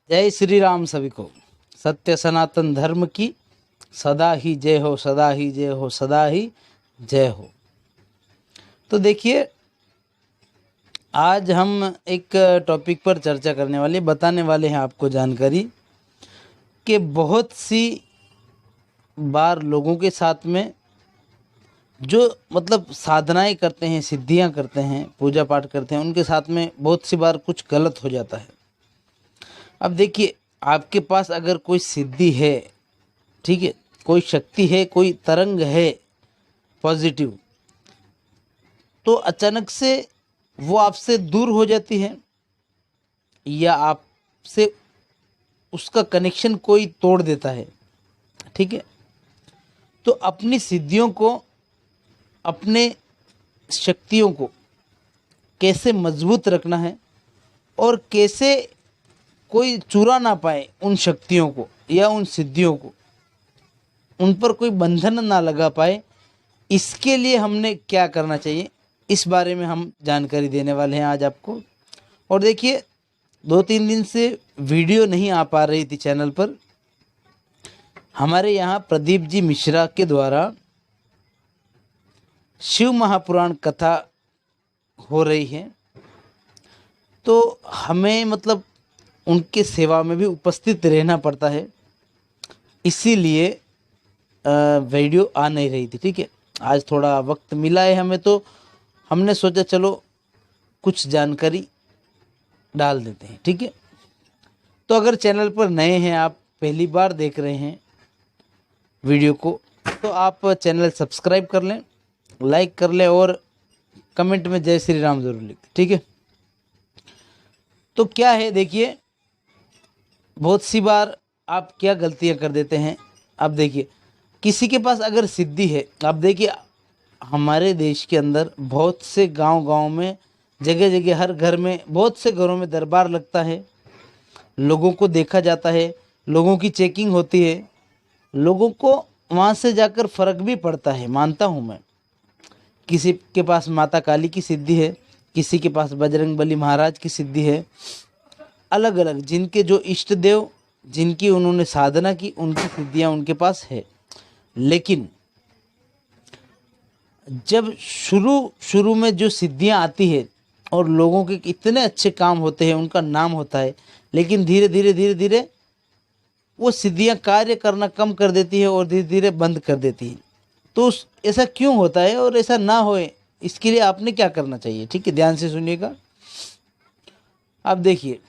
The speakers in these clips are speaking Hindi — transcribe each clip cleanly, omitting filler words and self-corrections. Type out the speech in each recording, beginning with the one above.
जय श्री राम सभी को। सत्य सनातन धर्म की सदा ही जय हो, सदा ही जय हो, सदा ही जय हो। तो देखिए, आज हम एक टॉपिक पर चर्चा करने वाले, बताने वाले हैं आपको जानकारी कि बहुत सी बार लोगों के साथ में जो मतलब साधनाएं करते हैं, सिद्धियां करते हैं, पूजा पाठ करते हैं, उनके साथ में बहुत सी बार कुछ गलत हो जाता है। अब देखिए, आपके पास अगर कोई सिद्धि है, ठीक है, कोई शक्ति है, कोई तरंग है पॉजिटिव, तो अचानक से वो आपसे दूर हो जाती है या आपसे उसका कनेक्शन कोई तोड़ देता है, ठीक है। तो अपनी सिद्धियों को, अपने शक्तियों को कैसे मजबूत रखना है और कैसे कोई चुरा ना पाए उन शक्तियों को या उन सिद्धियों को, उन पर कोई बंधन ना लगा पाए, इसके लिए हमने क्या करना चाहिए, इस बारे में हम जानकारी देने वाले हैं आज आपको। और देखिए, 2-3 दिन से वीडियो नहीं आ पा रही थी चैनल पर। हमारे यहाँ प्रदीप जी मिश्रा के द्वारा शिव महापुराण कथा हो रही है, तो हमें मतलब उनके सेवा में भी उपस्थित रहना पड़ता है, इसीलिए वीडियो आ नहीं रही थी, ठीक है। आज थोड़ा वक्त मिला है हमें, तो हमने सोचा चलो कुछ जानकारी डाल देते हैं, ठीक है। तो अगर चैनल पर नए हैं, आप पहली बार देख रहे हैं वीडियो को, तो आप चैनल सब्सक्राइब कर लें, लाइक कर लें और कमेंट में जय श्री राम ज़रूर लिखें, ठीक है। तो क्या है, देखिए, बहुत सी बार आप क्या गलतियां कर देते हैं। अब देखिए, किसी के पास अगर सिद्धि है, आप देखिए हमारे देश के अंदर बहुत से गांव-गांव में, जगह जगह, हर घर में, बहुत से घरों में दरबार लगता है, लोगों को देखा जाता है, लोगों की चेकिंग होती है, लोगों को वहाँ से जाकर फर्क भी पड़ता है, मानता हूँ मैं। किसी के पास माता काली की सिद्धि है, किसी के पास बजरंगबली महाराज की सिद्धि है, अलग अलग जिनके जो इष्ट देव, जिनकी उन्होंने साधना की, उनकी सिद्धियां उनके पास है। लेकिन जब शुरू शुरू में जो सिद्धियां आती है और लोगों के इतने अच्छे काम होते हैं, उनका नाम होता है, लेकिन धीरे धीरे वो सिद्धियां कार्य करना कम कर देती है और धीरे धीरे बंद कर देती है। तो ऐसा क्यों होता है और ऐसा ना होए, इसके लिए आपने क्या करना चाहिए, ठीक है, ध्यान से सुनिएगा। अब देखिए,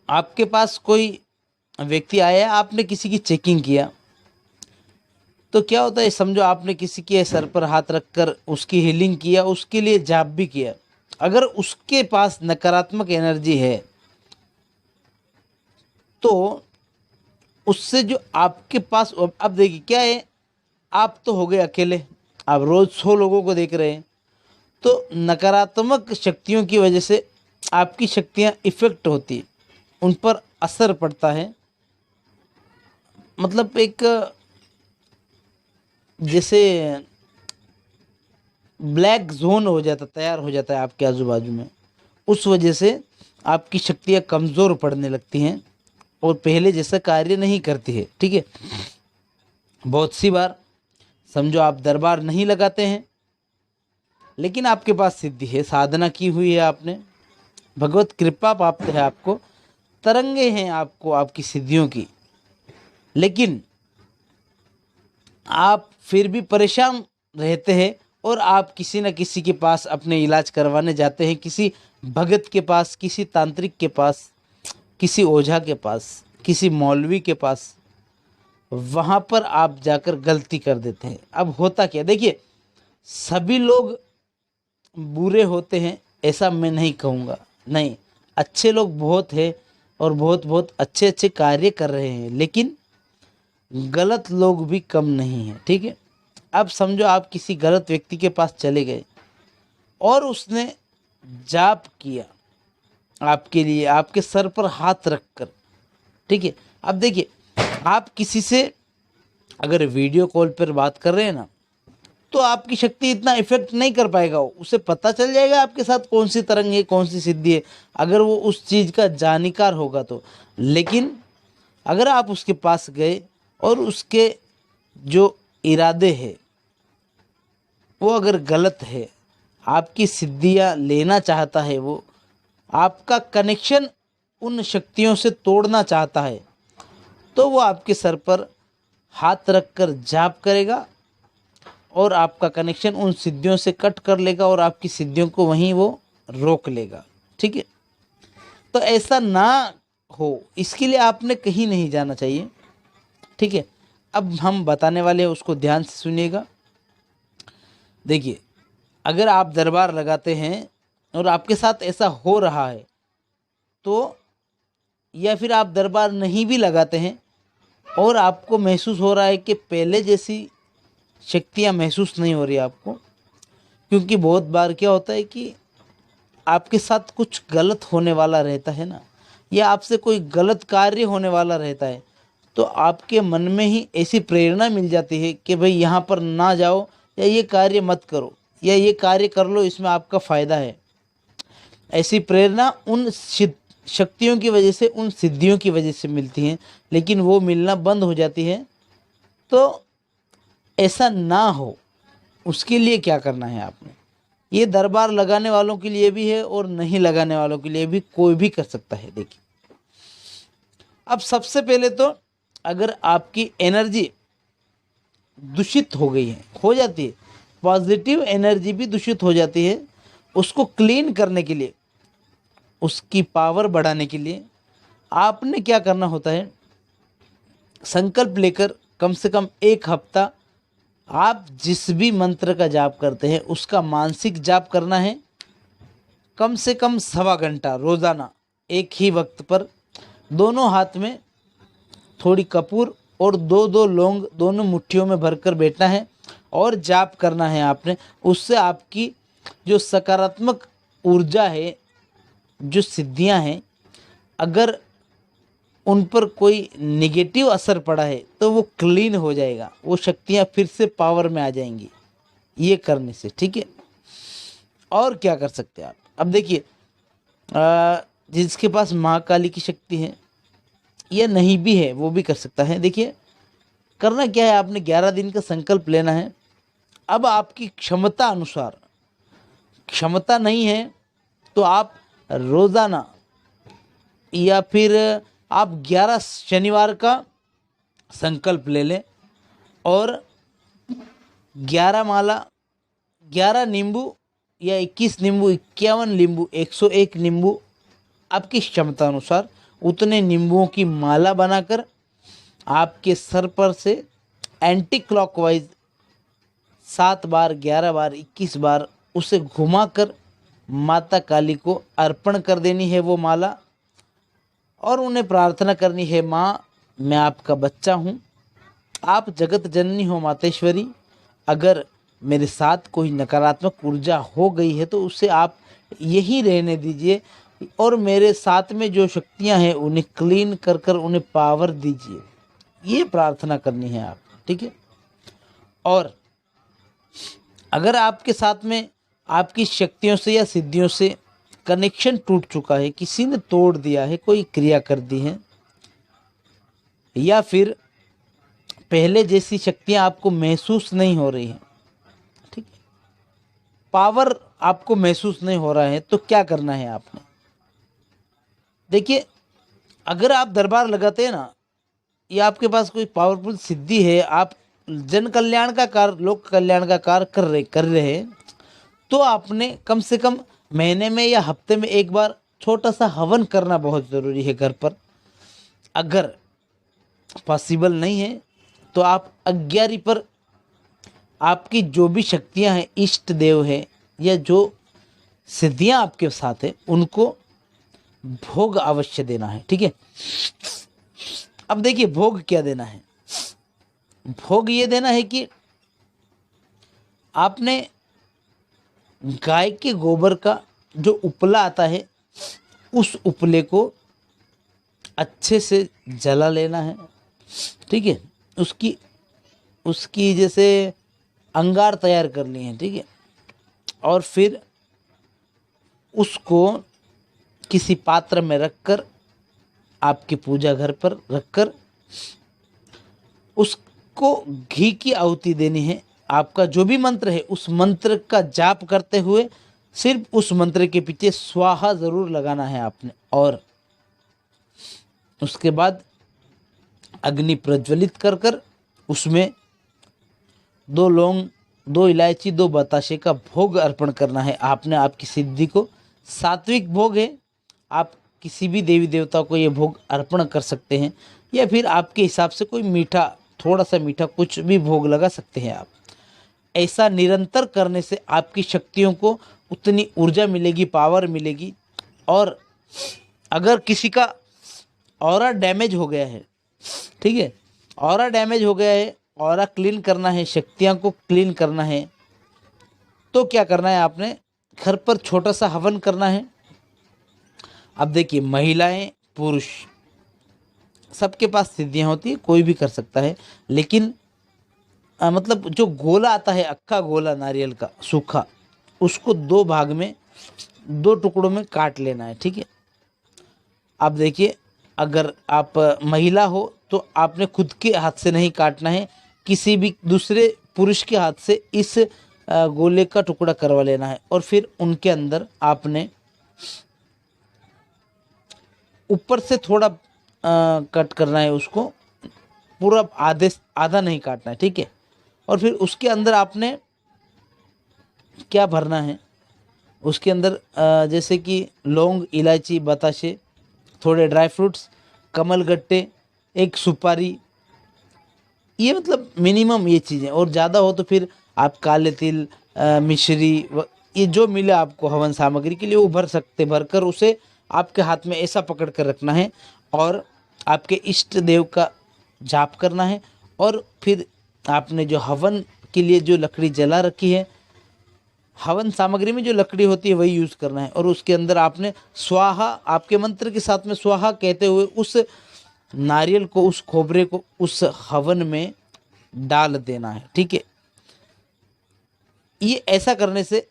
आपके पास कोई व्यक्ति आया, आपने किसी की चेकिंग किया, तो क्या होता है, समझो आपने किसी के सर पर हाथ रखकर उसकी हीलिंग किया, उसके लिए जाप भी किया। अगर उसके पास नकारात्मक एनर्जी है, तो उससे जो आपके पास, अब देखिए क्या है, आप तो हो गए अकेले, आप रोज 100 लोगों को देख रहे हैं, तो नकारात्मक शक्तियों की वजह से आपकी शक्तियां इफेक्ट होती है, उन पर असर पड़ता है। मतलब एक जैसे ब्लैक जोन हो जाता, तैयार हो जाता है आपके आजू बाजू में। उस वजह से आपकी शक्तियाँ कमज़ोर पड़ने लगती हैं और पहले जैसा कार्य नहीं करती है, ठीक है। बहुत सी बार समझो आप दरबार नहीं लगाते हैं, लेकिन आपके पास सिद्धि है, साधना की हुई है आपने, भगवत कृपा प्राप्त है आपको, तरंगे हैं आपको आपकी सिद्धियों की, लेकिन आप फिर भी परेशान रहते हैं और आप किसी न किसी के पास अपने इलाज करवाने जाते हैं, किसी भगत के पास, किसी तांत्रिक के पास, किसी ओझा के पास, किसी मौलवी के पास। वहाँ पर आप जाकर गलती कर देते हैं। अब होता क्या, देखिए, सभी लोग बुरे होते हैं ऐसा मैं नहीं कहूँगा, नहीं, अच्छे लोग बहुत हैं और बहुत बहुत अच्छे अच्छे कार्य कर रहे हैं, लेकिन गलत लोग भी कम नहीं हैं, ठीक है। अब समझो आप किसी गलत व्यक्ति के पास चले गए और उसने जाप किया आपके लिए, आपके सर पर हाथ रखकर, ठीक है। अब देखिए, आप किसी से अगर वीडियो कॉल पर बात कर रहे हैं ना, तो आपकी शक्ति इतना इफेक्ट नहीं कर पाएगा। वो उसे पता चल जाएगा आपके साथ कौन सी तरंग है, कौन सी सिद्धि है, अगर वो उस चीज़ का जानकार होगा तो। लेकिन अगर आप उसके पास गए और उसके जो इरादे हैं वो अगर गलत है, आपकी सिद्धियां लेना चाहता है, वो आपका कनेक्शन उन शक्तियों से तोड़ना चाहता है, तो वो आपके सर पर हाथ रखकर जाप करेगा और आपका कनेक्शन उन सिद्धियों से कट कर लेगा और आपकी सिद्धियों को वहीं वो रोक लेगा। ठीक है, तो ऐसा ना हो इसके लिए आपने कहीं नहीं जाना चाहिए। ठीक है, अब हम बताने वाले हैं, उसको ध्यान से सुनिएगा। देखिए, अगर आप दरबार लगाते हैं और आपके साथ ऐसा हो रहा है तो, या फिर आप दरबार नहीं भी लगाते हैं और आपको महसूस हो रहा है कि पहले जैसी शक्तियाँ महसूस नहीं हो रही आपको, क्योंकि बहुत बार क्या होता है कि आपके साथ कुछ गलत होने वाला रहता है ना, या आपसे कोई गलत कार्य होने वाला रहता है, तो आपके मन में ही ऐसी प्रेरणा मिल जाती है कि भाई यहाँ पर ना जाओ, या ये कार्य मत करो, या ये कार्य कर लो, इसमें आपका फ़ायदा है। ऐसी प्रेरणा उन शक्तियों की वजह से, उन सिद्धियों की वजह से मिलती हैं, लेकिन वो मिलना बंद हो जाती है। तो ऐसा ना हो उसके लिए क्या करना है आपने, ये दरबार लगाने वालों के लिए भी है और नहीं लगाने वालों के लिए भी, कोई भी कर सकता है। देखिए, अब सबसे पहले तो अगर आपकी एनर्जी दूषित हो गई है, हो जाती है, पॉजिटिव एनर्जी भी दूषित हो जाती है, उसको क्लीन करने के लिए, उसकी पावर बढ़ाने के लिए आपने क्या करना होता है, संकल्प लेकर कम से कम 1 हफ्ता आप जिस भी मंत्र का जाप करते हैं उसका मानसिक जाप करना है, कम से कम 1.25 घंटा रोज़ाना एक ही वक्त पर। दोनों हाथ में थोड़ी कपूर और 2-2 लौंग दोनों मुट्ठियों में भरकर बैठना है और जाप करना है आपने। उससे आपकी जो सकारात्मक ऊर्जा है, जो सिद्धियां हैं, अगर उन पर कोई नेगेटिव असर पड़ा है तो वो क्लीन हो जाएगा, वो शक्तियां फिर से पावर में आ जाएंगी ये करने से। ठीक है, और क्या कर सकते हैं आप। अब देखिए, जिसके पास महाकाली की शक्ति है या नहीं भी है वो भी कर सकता है। देखिए, करना क्या है, आपने 11 दिन का संकल्प लेना है। अब आपकी क्षमता अनुसार, क्षमता नहीं है तो आप रोज़ाना या फिर आप 11 शनिवार का संकल्प ले लें और 11 माला, 11 नींबू या 21 नींबू, 51 नींबू, 101 नींबू, आपकी क्षमता अनुसार उतने नींबुओं की माला बनाकर आपके सर पर से एंटी क्लॉकवाइज 7 बार, 11 बार, 21 बार उसे घुमाकर माता काली को अर्पण कर देनी है वो माला, और उन्हें प्रार्थना करनी है, माँ मैं आपका बच्चा हूँ, आप जगत जननी हो मातेश्वरी, अगर मेरे साथ कोई नकारात्मक ऊर्जा हो गई है तो उसे आप यहीं रहने दीजिए, और मेरे साथ में जो शक्तियाँ हैं उन्हें क्लीन कर कर उन्हें पावर दीजिए। ये प्रार्थना करनी है आप। ठीक है, और अगर आपके साथ में आपकी शक्तियों से या सिद्धियों से कनेक्शन टूट चुका है, किसी ने तोड़ दिया है, कोई क्रिया कर दी है, या फिर पहले जैसी शक्तियां आपको महसूस नहीं हो रही हैं, ठीक है, पावर आपको महसूस नहीं हो रहा है, तो क्या करना है आपने। देखिए, अगर आप दरबार लगाते हैं ना, या आपके पास कोई पावरफुल सिद्धि है, आप जन कल्याण का कार्य, लोक कल्याण का कार्य कर रहे हैं, तो आपने कम से कम महीने में या हफ्ते में एक बार छोटा सा हवन करना बहुत ज़रूरी है घर पर। अगर पॉसिबल नहीं है तो आप 11 पर आपकी जो भी शक्तियां हैं, इष्ट देव है या जो सिद्धियां आपके साथ है, उनको भोग अवश्य देना है। ठीक है, अब देखिए भोग क्या देना है। भोग ये देना है कि आपने गाय के गोबर का जो उपला आता है, उस उपले को अच्छे से जला लेना है। ठीक है, उसकी जैसे अंगार तैयार कर लिए हैं, ठीक है। और फिर उसको किसी पात्र में रखकर, आपकी पूजा घर पर रखकर उसको घी की आहुति देनी है। आपका जो भी मंत्र है उस मंत्र का जाप करते हुए सिर्फ उस मंत्र के पीछे स्वाहा जरूर लगाना है आपने। और उसके बाद अग्नि प्रज्वलित कर कर उसमें 2 लौंग, 2 इलायची, 2 बताशे का भोग अर्पण करना है आपने। आपकी सिद्धि को सात्विक भोग है, आप किसी भी देवी देवता को ये भोग अर्पण कर सकते हैं, या फिर आपके हिसाब से कोई मीठा, थोड़ा सा मीठा कुछ भी भोग लगा सकते हैं आप। ऐसा निरंतर करने से आपकी शक्तियों को उतनी ऊर्जा मिलेगी, पावर मिलेगी। और अगर किसी का ऑरा डैमेज हो गया है, ठीक है, ऑरा डैमेज हो गया है, ऑरा क्लीन करना है, शक्तियाँ को क्लीन करना है, तो क्या करना है आपने, घर पर छोटा सा हवन करना है। अब देखिए, महिलाएं पुरुष सबके पास सिद्धियाँ होती है, कोई भी कर सकता है, लेकिन मतलब जो गोला आता है, अक्खा गोला नारियल का सूखा, उसको 2 भाग में, 2 टुकड़ों में काट लेना है, ठीक है। अब देखिए, अगर आप महिला हो तो आपने खुद के हाथ से नहीं काटना है, किसी भी दूसरे पुरुष के हाथ से इस गोले का टुकड़ा करवा लेना है। और फिर उनके अंदर आपने ऊपर से थोड़ा कट करना है उसको, पूरा आधा नहीं काटना है, ठीक है। और फिर उसके अंदर आपने क्या भरना है, उसके अंदर जैसे कि लौंग, इलायची, बताशे, थोड़े ड्राई फ्रूट्स, कमलगट्टे, 1 सुपारी, ये मतलब मिनिमम ये चीज़ें। और ज़्यादा हो तो फिर आप काले तिल, मिश्री, ये जो मिले आपको हवन सामग्री के लिए वो भरकर उसे आपके हाथ में ऐसा पकड़ कर रखना है और आपके इष्ट देव का जाप करना है। और फिर आपने जो हवन के लिए जो लकड़ी जला रखी है, हवन सामग्री में जो लकड़ी होती है वही यूज़ करना है। और उसके अंदर आपने स्वाहा, आपके मंत्र के साथ में स्वाहा कहते हुए उस नारियल को, उस खोबरे को उस हवन में डाल देना है, ठीक है। ये ऐसा करने से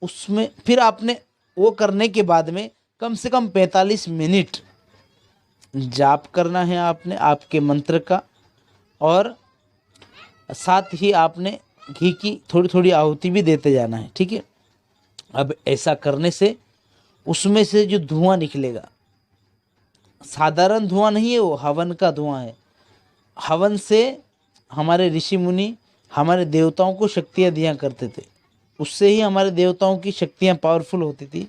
उसमें फिर आपने वो करने के बाद में कम से कम 45 मिनट जाप करना है आपने आपके मंत्र का। और साथ ही आपने घी की थोड़ी थोड़ी आहुति भी देते जाना है, ठीक है। अब ऐसा करने से उसमें से जो धुआं निकलेगा, साधारण धुआं नहीं है, वो हवन का धुआं है। हवन से हमारे ऋषि मुनि, हमारे देवताओं को शक्तियाँ दिया करते थे, उससे ही हमारे देवताओं की शक्तियाँ पावरफुल होती थी।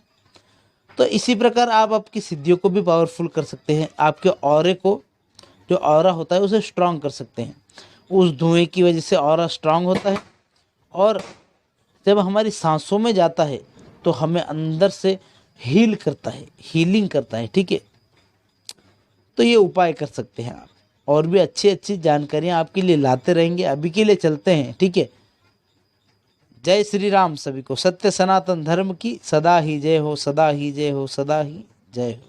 तो इसी प्रकार आप आपकी सिद्धियों को भी पावरफुल कर सकते हैं, आपके ऑरे को, जो ऑरा होता है उसे स्ट्रांग कर सकते हैं। उस धुएं की वजह से ऑरा स्ट्रांग होता है, और जब हमारी सांसों में जाता है तो हमें अंदर से हील करता है, हीलिंग करता है, ठीक है। तो ये उपाय कर सकते हैं आप, और भी अच्छी अच्छी जानकारियाँ आपके लिए लाते रहेंगे। अभी के लिए चलते हैं, ठीक है। जय श्री राम। सभी को सत्य सनातन धर्म की सदा ही जय हो, सदा ही जय हो, सदा ही जय हो।